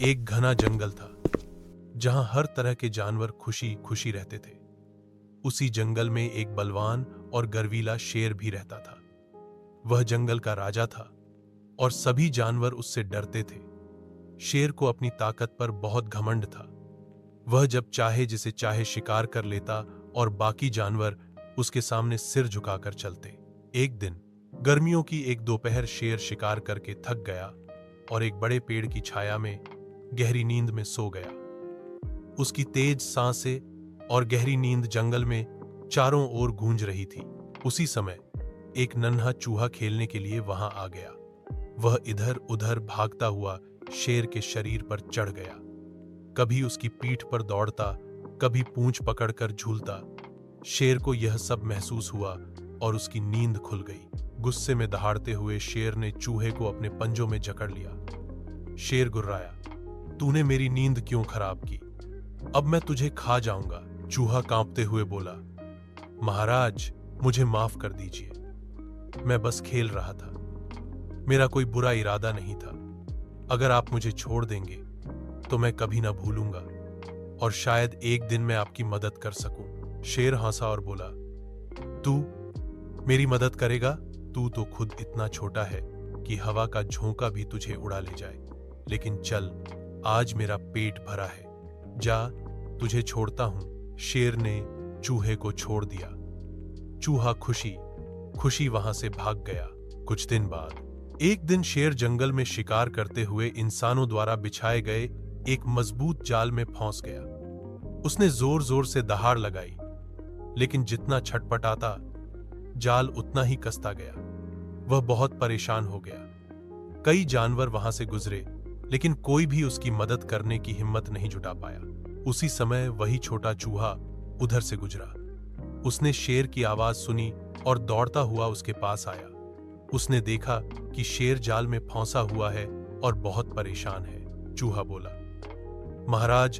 एक घना जंगल था जहां हर तरह के जानवर खुशी खुशी रहते थे। उसी जंगल में एक बलवान और गर्वीला शेर भी रहता था। वह जंगल का राजा था और सभी जानवर उससे डरते थे। शेर को अपनी ताकत पर बहुत घमंड था। वह जब चाहे जिसे चाहे शिकार कर लेता और बाकी जानवर उसके सामने सिर झुकाकर चलते। एक दिन गर्मियों की एक दोपहर शेर शिकार करके थक गया और एक बड़े पेड़ की छाया में गहरी नींद में सो गया। उसकी तेज सांसें और गहरी नींद जंगल में चारों ओर गूंज रही थी। उसी समय एक नन्हा चूहा खेलने के लिए वहां आ गया। वह इधर उधर भागता हुआ शेर के शरीर पर चढ़ गया। कभी उसकी पीठ पर दौड़ता, कभी पूंछ पकड़कर झूलता। शेर को यह सब महसूस हुआ और उसकी नींद खुल गई। गुस्से में दहाड़ते हुए शेर ने चूहे को अपने पंजों में जकड़ लिया। शेर गुर्राया, तूने मेरी नींद क्यों खराब की? अब मैं तुझे खा जाऊंगा। चूहा कांपते हुए बोला, महाराज, मुझे माफ कर दीजिए। मैं बस खेल रहा था। मेरा कोई बुरा इरादा नहीं था। अगर आप मुझे छोड़ देंगे तो मैं कभी ना भूलूंगा और शायद एक दिन मैं आपकी मदद कर सकूं। शेर हंसा और बोला, तू मेरी मदद करेगा? तू तो खुद इतना छोटा है कि हवा का झोंका भी तुझे उड़ा ले जाए। लेकिन चल, आज मेरा पेट भरा है। जा, तुझे छोड़ता हूं। शेर ने चूहे को छोड़ दिया। चूहा खुशी खुशी वहां से भाग गया। कुछ दिन बाद एक दिन शेर जंगल में शिकार करते हुए इंसानों द्वारा बिछाए गए एक मजबूत जाल में फंस गया। उसने जोर जोर से दहाड़ लगाई, लेकिन जितना छटपटाता जाल उतना ही कसता गया। वह बहुत परेशान हो गया। कई जानवर वहां से गुजरे, लेकिन कोई भी उसकी मदद करने की हिम्मत नहीं जुटा पाया। उसी समय वही छोटा चूहा उधर से गुजरा। उसने शेर की आवाज सुनी और दौड़ता हुआ उसके पास आया। उसने देखा कि शेर जाल में फंसा हुआ है और बहुत परेशान है। चूहा बोला, महाराज,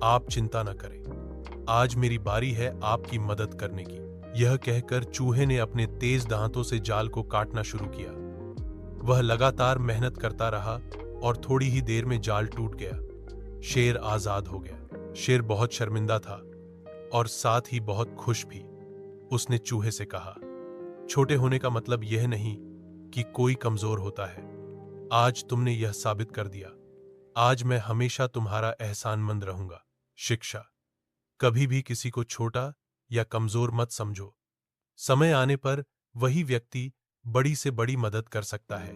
आप चिंता न करें। आज मेरी बारी है आपकी मदद करने की। यह कहकर चूहे ने अपने तेज दांतों से जाल को काटना शुरू किया। वह लगातार मेहनत करता रहा और थोड़ी ही देर में जाल टूट गया। शेर आजाद हो गया। शेर बहुत शर्मिंदा था और साथ ही बहुत खुश भी। उसने चूहे से कहा, छोटे होने का मतलब यह नहीं कि कोई कमजोर होता है। आज तुमने यह साबित कर दिया। आज मैं हमेशा तुम्हारा एहसानमंद रहूंगा। शिक्षा: कभी भी किसी को छोटा या कमजोर मत समझो। समय आने पर वही व्यक्ति बड़ी से बड़ी मदद कर सकता है।